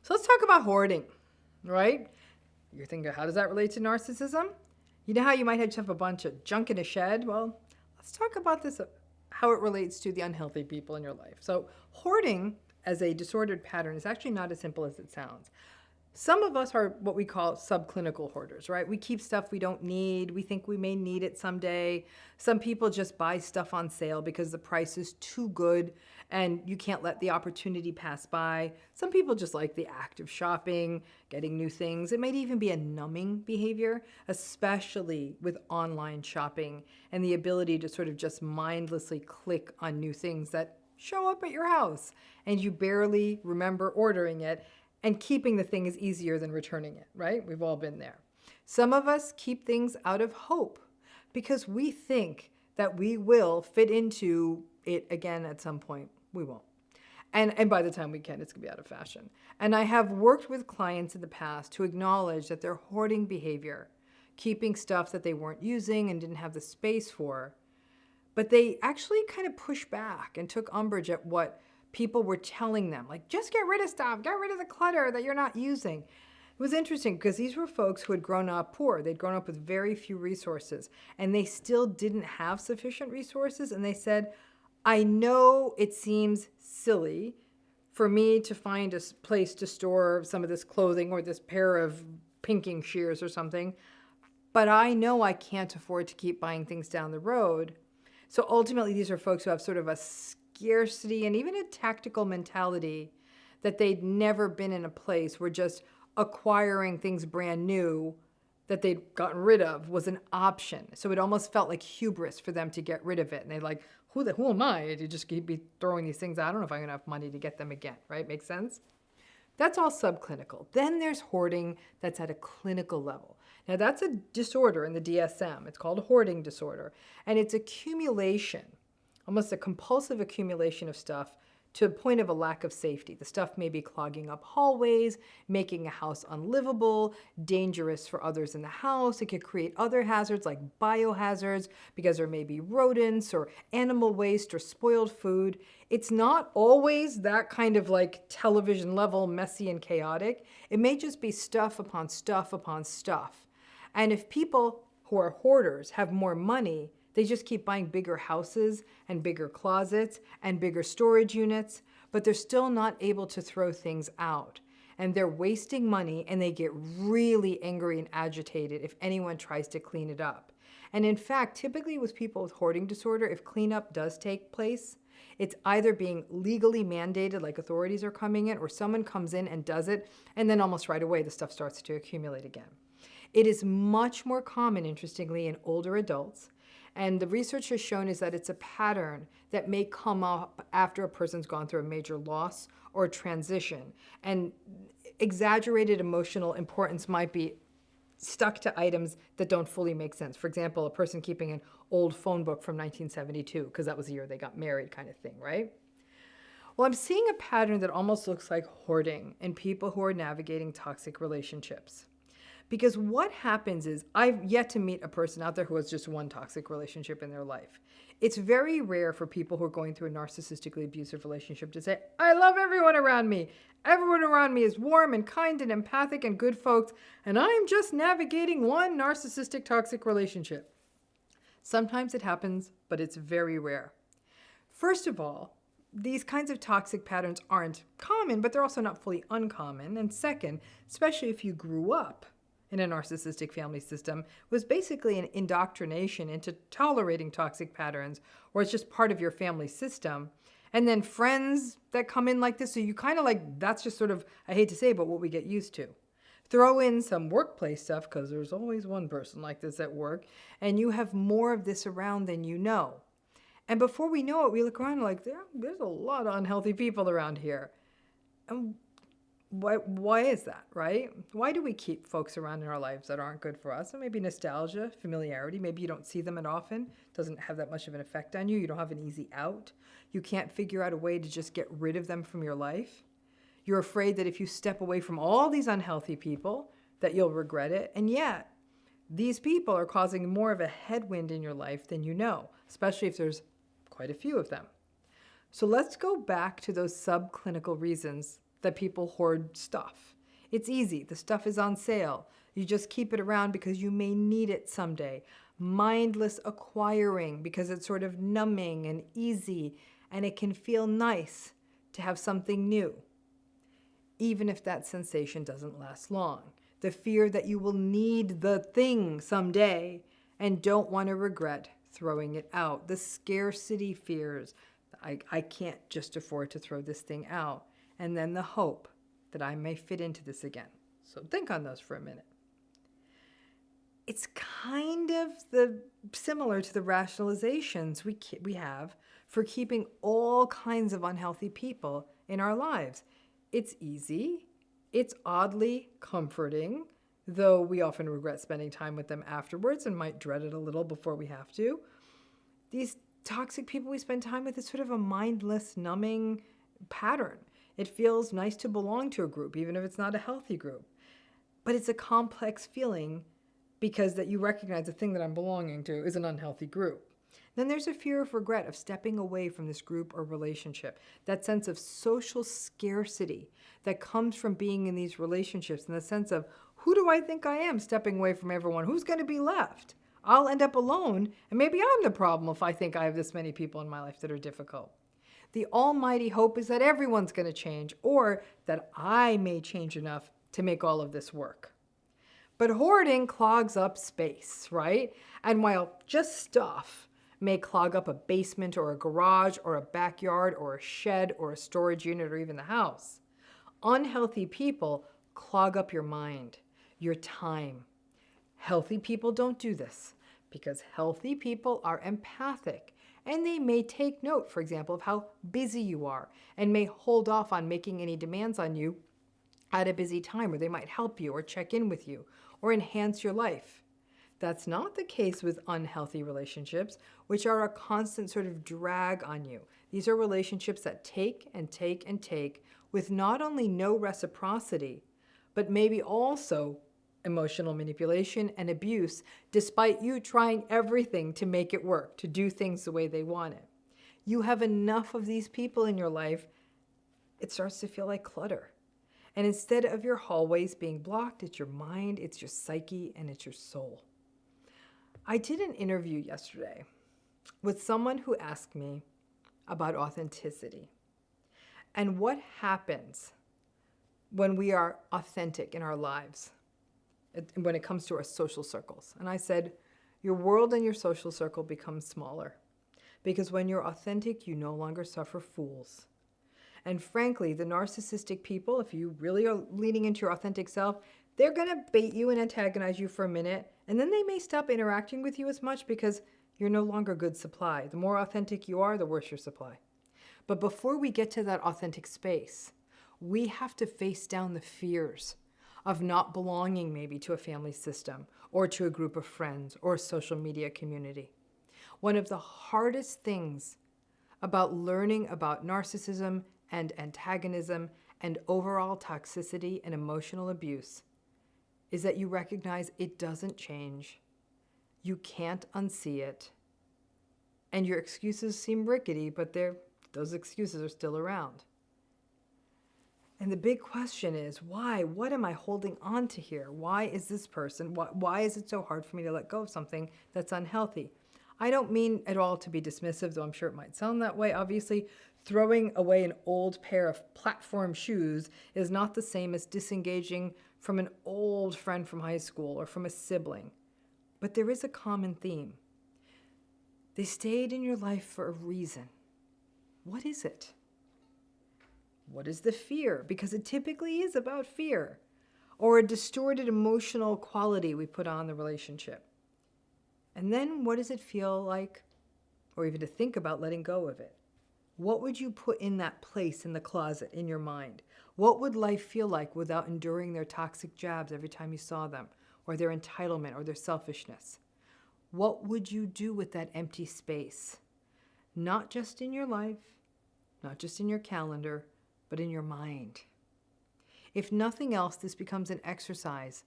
So let's talk about hoarding, right? You're thinking, how does that relate to narcissism? You know how you might have a bunch of junk in a shed? Well, let's talk about this, how it relates to the unhealthy people in your life. So hoarding as a disordered pattern is actually not as simple as it sounds. Some of us are what we call subclinical hoarders, right? We keep stuff we don't need. We think we may need it someday. Some people just buy stuff on sale because the price is too good and you can't let the opportunity pass by. Some people just like the act of shopping, getting new things. It might even be a numbing behavior, especially with online shopping and the ability to sort of just mindlessly click on new things that show up at your house and you barely remember ordering it. And keeping the thing is easier than returning it, right? We've all been there. Some of us keep things out of hope because we think that we will fit into it again at some point. We won't. And by the time we can, it's going to be out of fashion. And I have worked with clients in the past to acknowledge that their hoarding behavior, keeping stuff that they weren't using and didn't have the space for, but they actually kind of pushed back and took umbrage at what people were telling them, like, just get rid of stuff, get rid of the clutter that you're not using. It was interesting because these were folks who had grown up poor. They'd grown up with very few resources, and they still didn't have sufficient resources. And they said, I know it seems silly for me to find a place to store some of this clothing or this pair of pinking shears or something, but I know I can't afford to keep buying things down the road. So ultimately, these are folks who have sort of a scarcity and even a tactical mentality that they'd never been in a place where just acquiring things brand new that they'd gotten rid of was an option. So it almost felt like hubris for them to get rid of it. And they're like, who am I to just be throwing these things out? I don't know if I'm gonna have money to get them again, right? Makes sense? That's all subclinical. Then there's hoarding that's at a clinical level. Now that's a disorder in the DSM. It's called a hoarding disorder. And it's accumulation, almost a compulsive accumulation of stuff to a point of a lack of safety. The stuff may be clogging up hallways, making a house unlivable, dangerous for others in the house. It could create other hazards like biohazards because there may be rodents or animal waste or spoiled food. It's not always that kind of like television level messy and chaotic. It may just be stuff upon stuff upon stuff. And if people who are hoarders have more money, they just keep buying bigger houses and bigger closets and bigger storage units, but they're still not able to throw things out. And they're wasting money and they get really angry and agitated if anyone tries to clean it up. And in fact, typically with people with hoarding disorder, if cleanup does take place, it's either being legally mandated, like authorities are coming in, or someone comes in and does it, and then almost right away the stuff starts to accumulate again. It is much more common, interestingly, in older adults. And the research has shown is that it's a pattern that may come up after a person's gone through a major loss or transition. And exaggerated emotional importance might be stuck to items that don't fully make sense. For example, a person keeping an old phone book from 1972, because that was the year they got married kind of thing, right? Well, I'm seeing a pattern that almost looks like hoarding in people who are navigating toxic relationships. Because what happens is, I've yet to meet a person out there who has just one toxic relationship in their life. It's very rare for people who are going through a narcissistically abusive relationship to say, I love everyone around me. Everyone around me is warm and kind and empathic and good folks, and I'm just navigating one narcissistic toxic relationship. Sometimes it happens, but it's very rare. First of all, these kinds of toxic patterns aren't common, but they're also not fully uncommon. And second, especially if you grew up in a narcissistic family system, was basically an indoctrination into tolerating toxic patterns, or it's just part of your family system. And then friends that come in like this, so you kind of like, that's just sort of, I hate to say, but what we get used to. Throw in some workplace stuff, because there's always one person like this at work, and you have more of this around than you know. And before we know it, we look around like, there's a lot of unhealthy people around here. And why is that, right? Why do we keep folks around in our lives that aren't good for us? And maybe nostalgia, familiarity. Maybe you don't see them that often. Doesn't have that much of an effect on you. You don't have an easy out. You can't figure out a way to just get rid of them from your life. You're afraid that if you step away from all these unhealthy people, that you'll regret it. And yet, these people are causing more of a headwind in your life than you know, especially if there's quite a few of them. So let's go back to those subclinical reasons that people hoard stuff. It's easy. The stuff is on sale. You just keep it around because you may need it someday. Mindless acquiring because it's sort of numbing and easy, and it can feel nice to have something new, even if that sensation doesn't last long. The fear that you will need the thing someday and don't want to regret throwing it out. The scarcity fears. I can't just afford to throw this thing out. And then the hope that I may fit into this again. So think on those for a minute. It's kind of similar to the rationalizations we have for keeping all kinds of unhealthy people in our lives. It's easy. It's oddly comforting, though we often regret spending time with them afterwards and might dread it a little before we have to. These toxic people we spend time with is sort of a mindless, numbing pattern. It feels nice to belong to a group, even if it's not a healthy group. But it's a complex feeling because that you recognize the thing that I'm belonging to is an unhealthy group. Then there's a fear of regret of stepping away from this group or relationship, that sense of social scarcity that comes from being in these relationships, and the sense of, who do I think I am stepping away from everyone? Who's going to be left? I'll end up alone, and maybe I'm the problem if I think I have this many people in my life that are difficult. The almighty hope is that everyone's going to change, or that I may change enough to make all of this work. But hoarding clogs up space, right? And while just stuff may clog up a basement or a garage or a backyard or a shed or a storage unit or even the house, unhealthy people clog up your mind, your time. Healthy people don't do this because healthy people are empathic, and they may take note, for example, of how busy you are and may hold off on making any demands on you at a busy time, where they might help you or check in with you or enhance your life. That's not the case with unhealthy relationships, which are a constant sort of drag on you. These are relationships that take and take and take with not only no reciprocity, but maybe also emotional manipulation and abuse, despite you trying everything to make it work, to do things the way they want it. You have enough of these people in your life, it starts to feel like clutter. And instead of your hallways being blocked, it's your mind, it's your psyche, and it's your soul. I did an interview yesterday with someone who asked me about authenticity and what happens when we are authentic in our lives, when it comes to our social circles. And I said, your world and your social circle becomes smaller because when you're authentic, you no longer suffer fools. And frankly, the narcissistic people, if you really are leaning into your authentic self, they're going to bait you and antagonize you for a minute, and then they may stop interacting with you as much because you're no longer good supply. The more authentic you are, the worse your supply. But before we get to that authentic space, we have to face down the fears of not belonging maybe to a family system or to a group of friends or a social media community. One of the hardest things about learning about narcissism and antagonism and overall toxicity and emotional abuse is that you recognize it doesn't change. You can't unsee it. And your excuses seem rickety, but those excuses are still around. And the big question is, why? What am I holding on to here? Why is this person? Why is it so hard for me to let go of something that's unhealthy? I don't mean at all to be dismissive, though I'm sure it might sound that way. Obviously, throwing away an old pair of platform shoes is not the same as disengaging from an old friend from high school or from a sibling. But there is a common theme. They stayed in your life for a reason. What is it? What is the fear? Because it typically is about fear or a distorted emotional quality we put on the relationship. And then what does it feel like, or even to think about letting go of it? What would you put in that place in the closet in your mind? What would life feel like without enduring their toxic jabs every time you saw them, or their entitlement, or their selfishness? What would you do with that empty space? Not just in your life, not just in your calendar, but in your mind. If nothing else, this becomes an exercise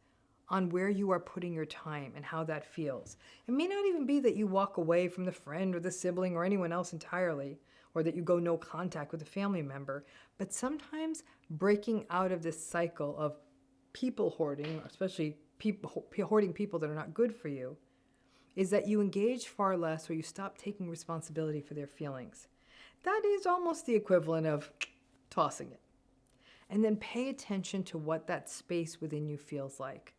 on where you are putting your time and how that feels. It may not even be that you walk away from the friend or the sibling or anyone else entirely. or that you go no contact with a family member. But sometimes breaking out of this cycle of people hoarding, especially hoarding people that are not good for you, is that you engage far less or you stop taking responsibility for their feelings. That is almost the equivalent of tossing it. And then pay attention to what that space within you feels like.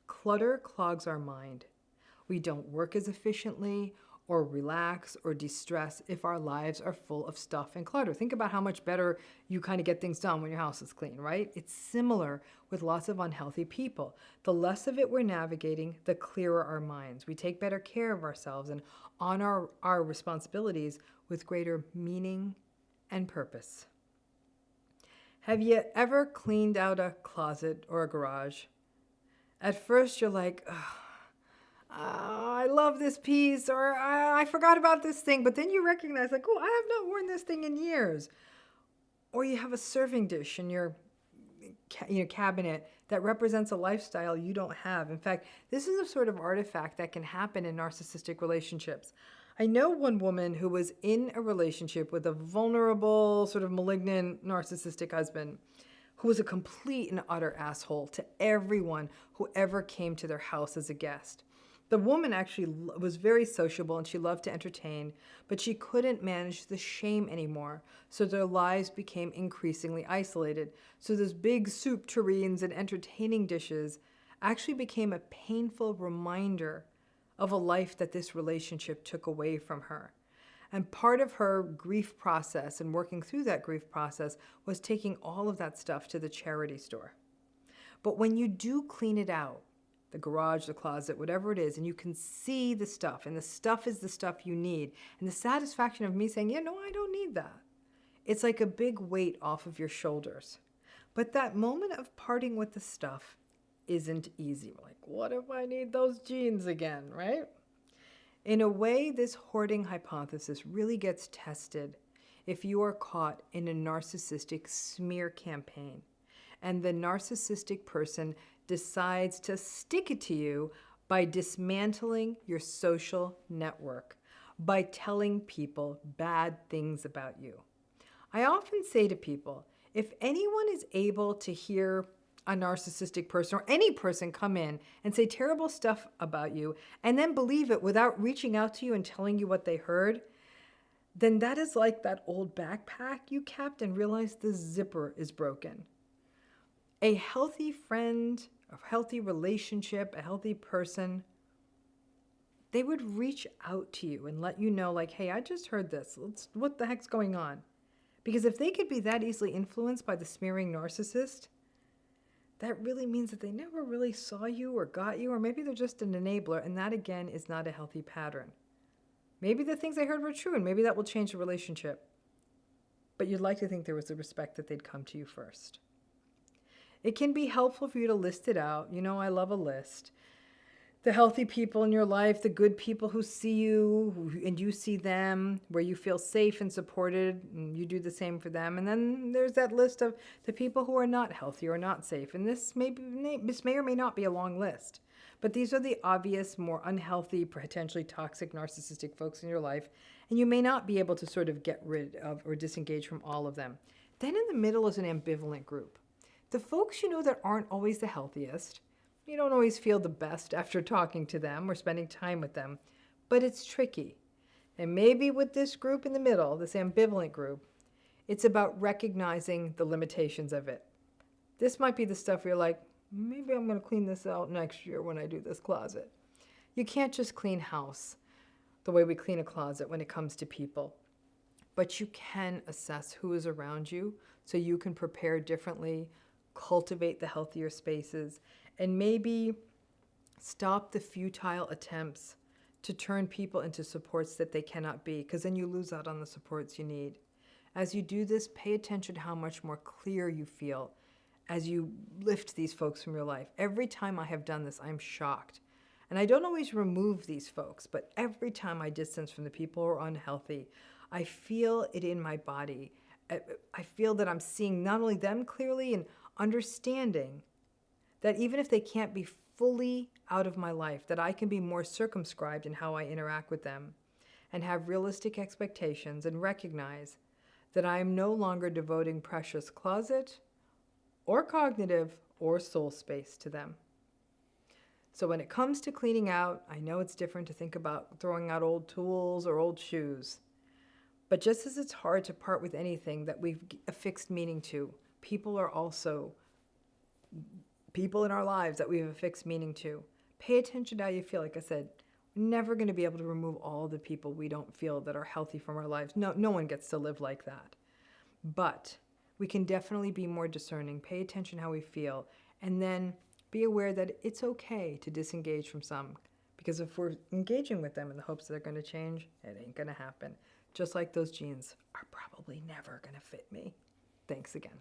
Clutter clogs our mind. We don't work as efficiently or relax or de-stress if our lives are full of stuff and clutter. Think about how much better you kind of get things done when your house is clean, right? It's similar with lots of unhealthy people. The less of it we're navigating, the clearer our minds. We take better care of ourselves and honor our responsibilities with greater meaning and purpose. Have you ever cleaned out a closet or a garage? At first you're like, I love this piece, or I forgot about this thing, but then you recognize like, oh, I have not worn this thing in years. Or you have a serving dish in your cabinet that represents a lifestyle you don't have. In fact, this is a sort of artifact that can happen in narcissistic relationships. I know one woman who was in a relationship with a vulnerable, sort of malignant, narcissistic husband who was a complete and utter asshole to everyone who ever came to their house as a guest. The woman actually was very sociable and she loved to entertain, but she couldn't manage the shame anymore, so their lives became increasingly isolated. So those big soup tureens and entertaining dishes actually became a painful reminder of a life that this relationship took away from her. And part of her grief process and working through that grief process was taking all of that stuff to the charity store. But when you do clean it out, the garage, the closet, whatever it is, and you can see the stuff, and the stuff is the stuff you need, and the satisfaction of me saying, yeah, no, I don't need that. It's like a big weight off of your shoulders. But that moment of parting with the stuff isn't easy. We're like, what if I need those jeans again, right? In a way, this hoarding hypothesis really gets tested if you are caught in a narcissistic smear campaign, and the narcissistic person decides to stick it to you by dismantling your social network, by telling people bad things about you. I often say to people, if anyone is able to hear a narcissistic person or any person come in and say terrible stuff about you and then believe it without reaching out to you and telling you what they heard, then that is like that old backpack you kept and realized the zipper is broken. A healthy friend, a healthy relationship, a healthy person, they would reach out to you and let you know, like, hey, I just heard this. What the heck's going on? Because if they could be that easily influenced by the smearing narcissist, that really means that they never really saw you or got you, or maybe they're just an enabler, and that, again, is not a healthy pattern. Maybe the things they heard were true, and maybe that will change the relationship. But you'd like to think there was the respect that they'd come to you first. It can be helpful for you to list it out. You know, I love a list. The healthy people in your life, the good people who see you and you see them, where you feel safe and supported, and you do the same for them. And then there's that list of the people who are not healthy or not safe. And this may or may not be a long list. But these are the obvious, more unhealthy, potentially toxic, narcissistic folks in your life. And you may not be able to sort of get rid of or disengage from all of them. Then in the middle is an ambivalent group. The folks you know that aren't always the healthiest. You don't always feel the best after talking to them or spending time with them, but it's tricky. And maybe with this group in the middle, this ambivalent group, it's about recognizing the limitations of it. This might be the stuff where you're like, maybe I'm going to clean this out next year when I do this closet. You can't just clean house the way we clean a closet when it comes to people. But you can assess who is around you so you can prepare differently, cultivate the healthier spaces, and maybe stop the futile attempts to turn people into supports that they cannot be, because then you lose out on the supports you need. As you do this, pay attention to how much more clear you feel as you lift these folks from your life. Every time I have done this, I'm shocked. And I don't always remove these folks, but every time I distance from the people who are unhealthy, I feel it in my body. I feel that I'm seeing not only them clearly and understanding that even if they can't be fully out of my life, that I can be more circumscribed in how I interact with them. and have realistic expectations and recognize that I am no longer devoting precious closet or cognitive or soul space to them. So when it comes to cleaning out, I know it's different to think about throwing out old tools or old shoes. But just as it's hard to part with anything that we've affixed meaning to, people are also people in our lives that we have affixed meaning to. Pay attention to how you feel. Like I said, we're never going to be able to remove all the people we don't feel that are healthy from our lives. No one gets to live like that. But we can definitely be more discerning, pay attention how we feel, and then be aware that it's okay to disengage from some. Because if we're engaging with them in the hopes that they're going to change, it ain't going to happen. Just like those jeans are probably never going to fit me. Thanks again.